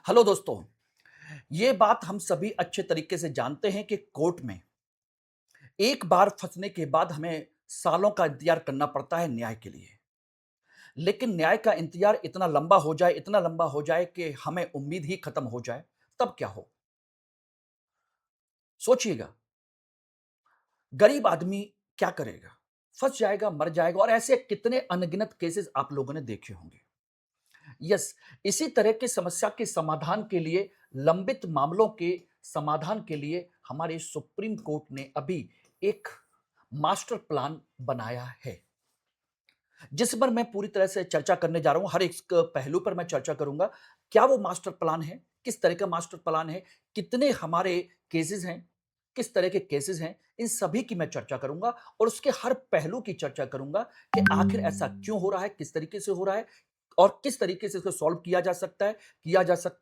Hello दोस्तों। ये बात हम सभी अच्छे तरीके से जानते हैं कि कोर्ट में एक बार फंसने के बाद हमें सालों का इंतजार करना पड़ता है न्याय के लिए। लेकिन न्याय का इंतजार इतना लंबा हो जाए कि हमें उम्मीद ही खत्म हो जाए, तब क्या हो? सोचिएगा, गरीब आदमी क्या करेगा? फंस जाएगा, मर जाएगा और ऐसे कितने अनगिनत केसेस आप लोगों ने देखे होंगे। यस, इसी तरह की समस्या के समाधान के लिए, लंबित मामलों के समाधान के लिए हमारे सुप्रीम कोर्ट ने अभी एक मास्टर प्लान बनाया है, जिस पर मैं पूरी तरह से चर्चा करने जा रहा हूं। हर एक पहलू पर मैं चर्चा करूंगा। क्या वो मास्टर प्लान है? किस तरह का मास्टर प्लान है? कितने हमारे केसेस हैं? किस तरह के केसेस हैं? इन सभी की मैं चर्चा करूंगा और उसके हर पहलू की चर्चा करूंगा कि आखिर ऐसा क्यों हो रहा है, किस तरीके से हो रहा है और किस तरीके से इसको सॉल्व किया जा सकता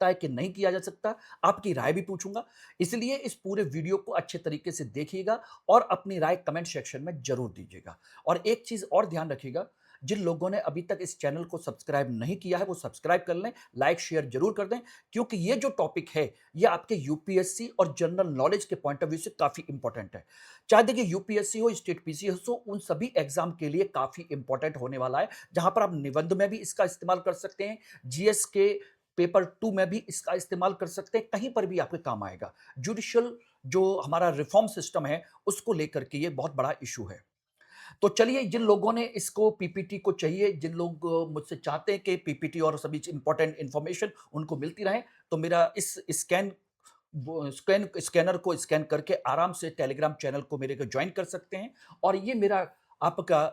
है कि नहीं किया जा सकता। आपकी राय भी पूछूंगा। इसलिए इस पूरे वीडियो को अच्छे तरीके से देखिएगा और अपनी राय कमेंट सेक्शन में जरूर दीजिएगा। और एक चीज और ध्यान रखिएगा, जिन लोगों ने अभी तक इस चैनल को सब्सक्राइब नहीं किया है वो सब्सक्राइब कर लें, लाइक शेयर जरूर कर दें, क्योंकि ये जो टॉपिक है ये आपके यूपीएससी और जनरल नॉलेज के पॉइंट ऑफ व्यू से काफी इंपॉर्टेंट है। चाहे देखिए यूपीएससी हो, स्टेट पीसीएस हो, उन सभी एग्जाम के लिए काफी इंपॉर्टेंट होने वाला है, जहां पर आप निबंध में भी इसका इस्तेमाल कर सकते हैं, जीएस के पेपर 2 में भी इसका इस्तेमाल कर सकते हैं, कहीं पर भी आपके काम आएगा। जुडिशियल जो हमारा रिफॉर्म सिस्टम है उसको लेकर के ये बहुत बड़ा इशू है। तो चलिए, जिन लोगों ने इसको पीपीटी को चाहिए, जिन लोग मुझसे चाहते हैं कि पीपीटी और सभी इंपॉर्टेंट इंफॉर्मेशन उनको मिलती रहे, तो मेरा इस स्कैनर को स्कैन करके आराम से टेलीग्राम चैनल को मेरे को ज्वाइन कर सकते हैं। और ये मेरा आपका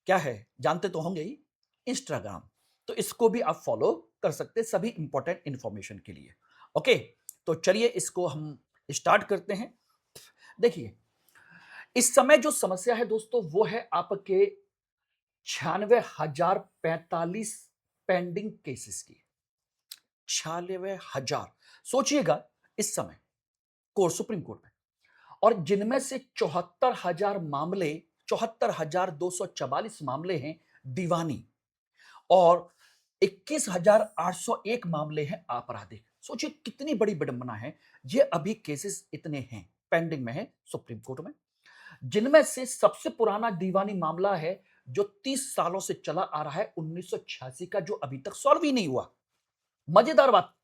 क्या है, जानते तो होंगे ही, इंस्टाग्राम। तो इसको भी आप फॉलो कर सकते हैं सभी इंपॉर्टेंट इंफॉर्मेशन के लिए। ओके, तो चलिए इसको हम स्टार्ट करते हैं। देखिए, इस समय जो समस्या है दोस्तों वो है आपके 96,045 पेंडिंग केसेस की। 96,000, सोचिएगा इस समय कोर्ट, सुप्रीम कोर्ट में, और जिनमें से 74,244 मामले हैं दीवानी और 21,801 मामले हैं आपराधिक। सोचिए कितनी बड़ी विडंबना है। ये अभी केसेस इतने हैं, पेंडिंग में है सुप्रीम कोर्ट में, जिनमें से सबसे पुराना दीवानी मामला है जो 30 सालों से चला आ रहा है, 1986 का, जो अभी तक सॉल्व ही नहीं हुआ। मजेदार बात,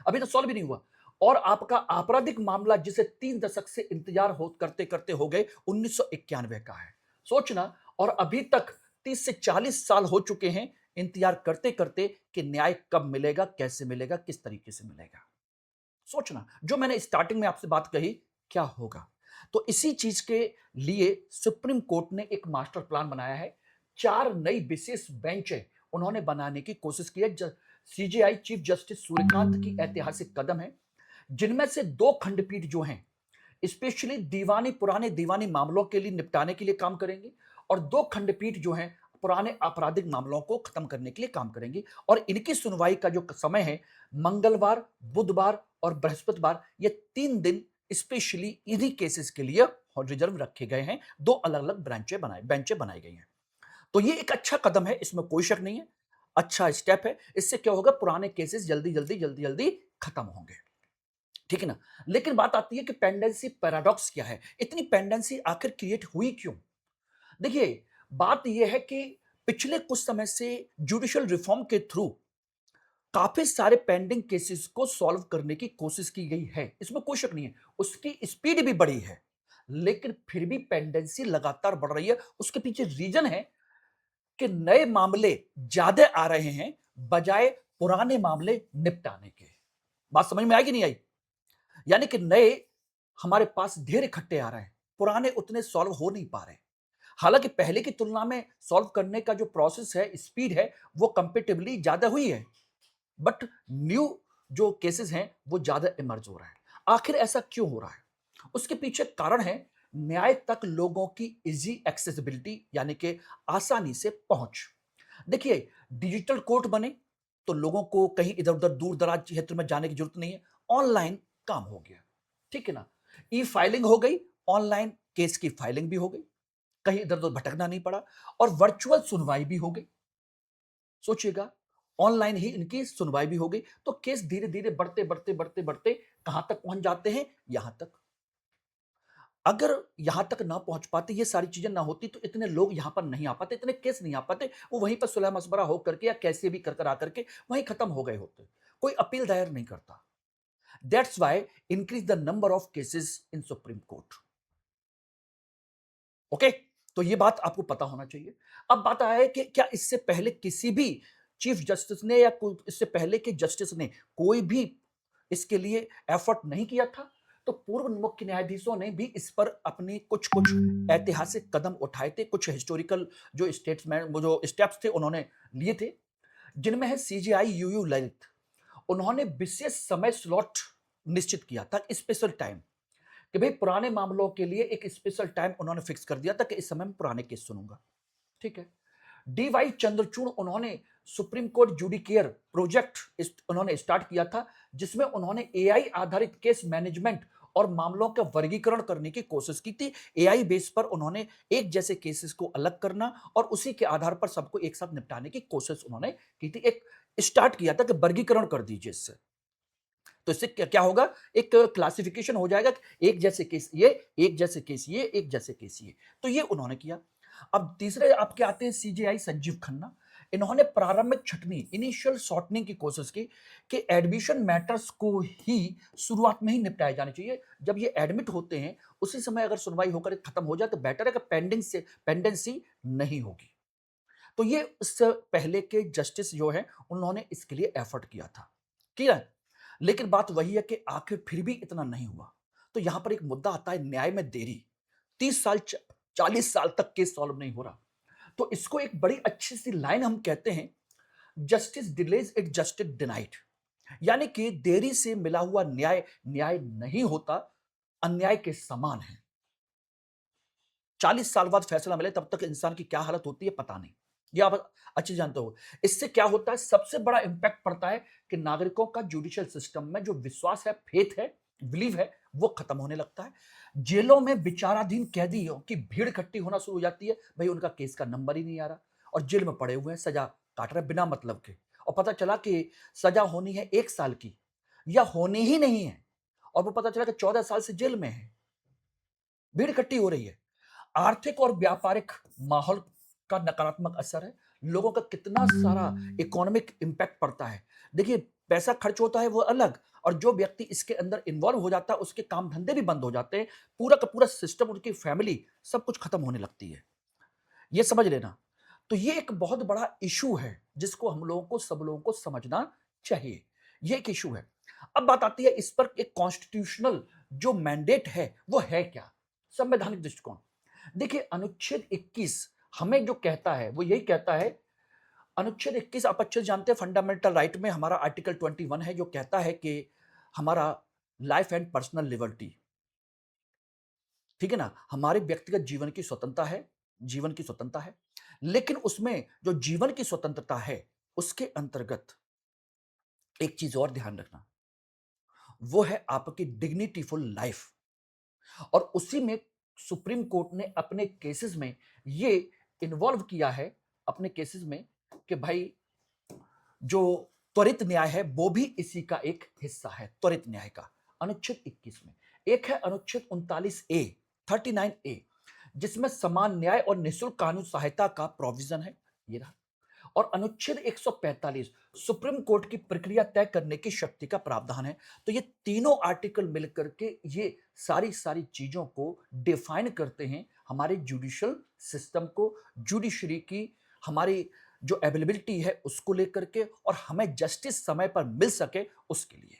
अभी तक सॉल्व ही नहीं हुआ। और आपका आपराधिक मामला जिसे 3 दशक से इंतजार हो करते करते हो गए, 1991 का है। सोचना, और अभी तक 30 से 40 साल हो चुके हैं इंतजार करते करते कि न्याय कब मिलेगा, कैसे मिलेगा, किस तरीके से मिलेगा। सोचना, जो मैंने स्टार्टिंग में आपसे बात कही, क्या होगा। तो इसी चीज के लिए सुप्रीम कोर्ट ने एक मास्टर प्लान बनाया है। 4 नई विशेष बेंचें उन्होंने बनाने की कोशिश की है। सीजेआई चीफ जस्टिस सूर्यकांत की ऐतिहासिक कदम है, जिनमें से 2 खंडपीठ जो हैं स्पेशली पुराने दीवानी मामलों के लिए निपटाने के लिए काम करेंगे, और 2 खंडपीठ जो हैं पुराने आपराधिक मामलों को खत्म करने के लिए काम करेंगी। और इनकी सुनवाई का जो समय है, मंगलवार, बुधवार और बृहस्पतिवार, ये 3 दिन स्पेशली इन्हीं केसेस के लिए रिजर्व रखे गए हैं। 2 अलग अलग बेंचें बनाई गई हैं। तो ये एक अच्छा कदम है, इसमें कोई शक नहीं है, अच्छा स्टेप है। इससे क्या होगा, पुराने केसेस जल्दी जल्दी खत्म होंगे, ठीक है ना। लेकिन बात आती है कि पेंडेंसी पैराडॉक्स क्या है, इतनी पेंडेंसी आखिर क्रिएट हुई क्यों। देखिए, बात यह है कि पिछले कुछ समय से जुडिशियल रिफॉर्म के थ्रू काफी सारे पेंडिंग केसेस को सॉल्व करने की कोशिश की गई है, इसमें कोई शक नहीं है। उसकी स्पीड भी बढ़ी है, लेकिन फिर भी पेंडेंसी लगातार बढ़ रही है। उसके पीछे रीजन है कि नए मामले ज्यादा आ रहे हैं बजाय पुराने मामले निपटाने के। बात समझ में आई कि नहीं आई? यानी कि नए हमारे पास ढेर इकट्ठे आ रहे हैं, पुराने उतने सॉल्व हो नहीं पा रहे। हालांकि पहले की तुलना में सॉल्व करने का जो प्रोसेस है, स्पीड है, वो कंपेटिबली ज्यादा हुई है, बट न्यू जो केसेस हैं वो ज्यादा इमर्ज हो रहा है। आखिर ऐसा क्यों हो रहा है? उसके पीछे कारण है न्याय तक लोगों की इजी एक्सेसिबिलिटी, यानी कि आसानी से पहुंच। देखिए, डिजिटल कोर्ट बने तो लोगों को कहीं इधर उधर दूर दराज क्षेत्र में जाने की जरूरत नहीं है, ऑनलाइन काम हो गया, ठीक है ना। ई फाइलिंग हो गई, ऑनलाइन केस की फाइलिंग भी हो गई, कहीं इधर उधर भटकना नहीं पड़ा, और वर्चुअल सुनवाई भी हो गई। सोचिएगा, ऑनलाइन ही इनकी सुनवाई भी हो गई। तो केस धीरे धीरे बढ़ते बढ़ते बढ़ते बढ़ते कहां तक पहुंच जाते हैं, यहां तक। अगर यहां तक ना पहुंच पाते, ये सारी चीजें ना होती, तो इतने लोग यहां पर नहीं आ पाते, इतने केस नहीं आ पाते। वो वहीं पर सुलह मशवरा हो करके या कैसे भी कर कर आकर के वहीं खत्म हो गए होते। कोई अपील दायर नहीं करता। That's why increase the number of cases in supreme court. Okay, तो ये बात आपको पता होना चाहिए। अब बात आया है कि क्या इससे पहले किसी भी चीफ जस्टिस ने या इससे पहले के जस्टिस ने कोई भी इसके लिए एफर्ट नहीं किया था? तो पूर्व मुख्य न्यायाधीशों ने भी इस पर अपने कुछ कुछ ऐतिहासिक कदम उठाए थे, कुछ हिस्टोरिकल जो स्टेट्समैन वो जो स्टेप्स थे उन्होंने लिए थे, जिनमें है सीजेआई यूयू ललित। उन्होंने विशेष समय स्लॉट निश्चित किया था, स्पेशल टाइम, कि भाई पुराने मामलों के लिए एक स्पेशल टाइम उन्होंने फिक्स कर दिया था कि इस समय मैं पुराने केस सुनूंगा। ठीक है। डी वाई चंद्रचूड़ उन्होंने सुप्रीम कोर्ट जुडिकेयर प्रोजेक्ट उन्होंने स्टार्ट किया था, जिसमें उन्होंने एआई आधारित केस मैनेजमेंट और मामलों का वर्गीकरण करने की कोशिश की थी। एआई बेस पर उन्होंने एक जैसे केसेस को अलग करना और उसी के आधार पर सबको एक साथ निपटाने की कोशिश उन्होंने की थी। एक स्टार्ट किया था कि वर्गीकरण कर दीजिए इससे। तो इससे क्या क्या होगा, एक क्लासिफिकेशन हो जाएगा कि एक जैसे केस ये, एक जैसे केस ये, एक जैसे केस ये। तो ये उन्होंने किया। अब तीसरे आपके आते हैं सीजेआई संजीव खन्ना। इन्होंने प्रारंभिक छटनी इनिशियल शॉर्टनिंग की कोशिश की कि एडमिशन मैटर्स को ही शुरुआत में ही निपटाए जाने चाहिए। जब ये एडमिट होते हैं उसी समय अगर सुनवाई होकर खत्म हो जाए तो बेटर है कि पेंडेंसी नहीं होगी। तो ये उससे पहले के जस्टिस जो है उन्होंने इसके लिए एफर्ट किया था। किया है? लेकिन बात वही है कि आखिर फिर भी इतना नहीं हुआ। तो यहां पर एक मुद्दा आता है, न्याय में देरी। 30 साल 40 साल तक केस सॉल्व नहीं हो रहा। तो इसको एक बड़ी अच्छी सी लाइन हम कहते हैं, justice delays it justice denied. यानी कि देरी से मिला हुआ न्याय न्याय नहीं होता, अन्याय के समान है। 40 साल बाद फैसला मिले तब तक इंसान की क्या हालत होती है पता नहीं। ये आप अच्छे जानते हो। इससे क्या होता है, सबसे बड़ा इंपैक्ट पड़ता है कि नागरिकों का जुडिशियल सिस्टम में जो विश्वास है, फेथ है, बिलीव है, वो खत्म होने लगता है। जेलों में विचाराधीन कैदियों की भीड़ इकट्ठी होना शुरू हो जाती है। भाई उनका केस का नंबर ही नहीं आ रहा और जेल में पड़े हुए हैं, सजा काट रहे बिना मतलब के। और पता चला कि सजा होनी है 1 साल की या होनी ही नहीं है, और वो पता चला कि 14 साल से जेल में है। भीड़ इकट्ठी हो रही है। आर्थिक और व्यापारिक माहौल का नकारात्मक असर है। लोगों का कितना सारा इकोनॉमिक इंपैक्ट पड़ता है। देखिए, पैसा खर्च होता है वो अलग, और जो व्यक्ति इसके अंदर इन्वॉल्व हो जाता है उसके काम धंधे भी बंद हो जाते हैं। पूरा का पूरा सिस्टम, उनकी फैमिली, सब कुछ खत्म होने लगती है। ये समझ लेना। तो ये एक बहुत बड़ा इशू है जिसको हम लोगों को, सब लोगों को समझना चाहिए। ये एक इशू है। अब बात आती है इस पर, एक कॉन्स्टिट्यूशनल जो मैंडेट है वो है क्या, संवैधानिक दृष्टिकोण। देखिए, अनुच्छेद 21 हमें जो कहता है वो यही कहता है। अनुच्छेद 21 आप अच्छे से जानते हैं, फंडामेंटल राइट में हमारा आर्टिकल 21 है, जो कहता है कि हमारा लाइफ एंड पर्सनल लिबर्टी, ठीक है ना, हमारे व्यक्तिगत जीवन की स्वतंत्रता है, जीवन की स्वतंत्रता है। लेकिन उसमें जो जीवन की स्वतंत्रता है उसके अंतर्गत एक चीज और ध्यान रखना, वो है आपकी डिग्निटीफुल लाइफ। और उसी में सुप्रीम कोर्ट ने अपने केसेस में ये इन्वॉल्व किया है, अपने केसेस में, कि भाई जो त्वरित न्याय है वो भी इसी का एक हिस्सा है, त्वरित न्याय का। अनुच्छेद 21 में एक है अनुच्छेद 39A जिसमें समान न्याय और निःशुल्क कानूनी सहायता का प्रोविजन है, ये रहा। और अनुच्छेद 145 सुप्रीम कोर्ट की प्रक्रिया तय करने की शक्ति का प्रावधान है। तो ये तीनों आर्टिकल मिलकर के ये सारी सारी चीजों को डिफाइन करते हैं, हमारे जुडिशियल सिस्टम को, जुडिशरी की हमारी जो अवेलेबिलिटी है उसको लेकर के, और हमें जस्टिस समय पर मिल सके उसके लिए।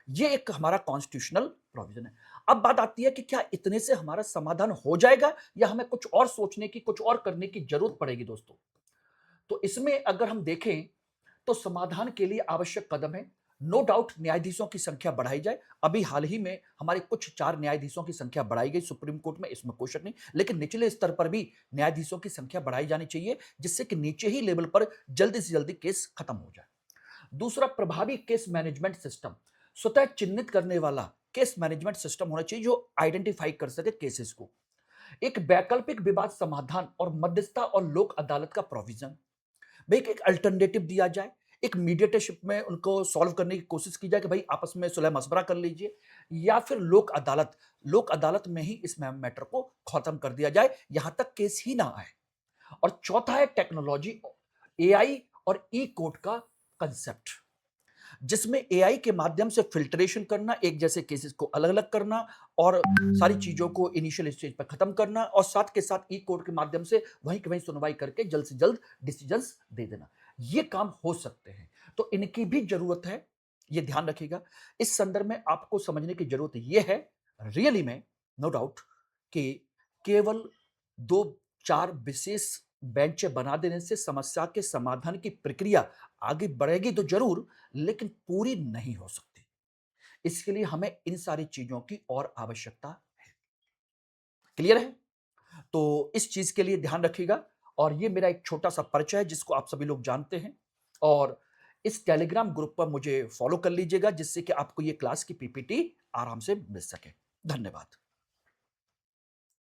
ये एक हमारा कॉन्स्टिट्यूशनल प्रोविजन है। अब बात आती है कि क्या इतने से हमारा समाधान हो जाएगा या हमें कुछ और सोचने की, कुछ और करने की जरूरत पड़ेगी दोस्तों। तो इसमें अगर हम देखें तो समाधान के लिए आवश्यक कदम है, नो डाउट, न्यायाधीशों की संख्या बढ़ाई जाए। अभी हाल ही में हमारे कुछ 4 न्यायाधीशों की संख्या बढ़ाई गई सुप्रीम कोर्ट में, इसमें कोई शक नहीं। लेकिन निचले स्तर पर भी न्यायाधीशों की संख्या बढ़ाई जानी चाहिए, जिससे कि नीचे ही लेवल पर जल्दी से जल्दी केस खत्म हो जाए। दूसरा, प्रभावी केस मैनेजमेंट सिस्टम, स्वतः चिन्हित करने वाला केस मैनेजमेंट सिस्टम होना चाहिए जो आइडेंटिफाई कर सके केसेस को। एक वैकल्पिक विवाद समाधान और मध्यस्थता और लोक अदालत का प्रोविजन, भाई एक अल्टरनेटिव दिया जाए एक मीडिएटरशिप में उनको सॉल्व करने की कोशिश की जाए कि भाई आपस में सुलह-मशवरा कर लीजिए, या फिर लोक अदालत में ही इस मैटर को खत्म कर दिया जाए, यहां तक केस ही ना आए। और चौथा है टेक्नोलॉजी, एआई और ई कोर्ट का कंसेप्ट, जिसमें एआई के माध्यम से फिल्ट्रेशन करना, एक जैसे केसेस को अलग-अलग करना और सारी चीज़ों को इनिशियल स्टेज पे खत्म करना, और साथ के साथ ई कोर्ट के माध्यम से वहीं की वहीं सुनवाई करके जल्द से जल्द डिसीजंस दे देना। ये काम हो सकते हैं, तो इनकी भी ज़रूरत है, ये ध्यान रखिएगा। इस संदर्भ में आपको समझने की ज़रूरत ये है, रियली में, नो डाउट, कि केवल 2-4 विशेष बेंच बना देने से समस्या के समाधान की प्रक्रिया आगे बढ़ेगी तो ज़रूर, लेकिन पूरी नहीं हो सकती। इसके लिए हमें इन सारी चीज़ों की और आवश्यकता है। क्लियर है? तो इस चीज़ के लिए ध्यान रखिएगा, और ये मेरा एक छोटा-सा परिचय है जिसको आप सभी लोग जानते हैं, और इस टेलीग्राम ग्रुप पर मुझे फॉलो कर लीजिएगा जिससे कि आपको ये क्लास की पीपीटी आराम से मिल सके। धन्यवाद।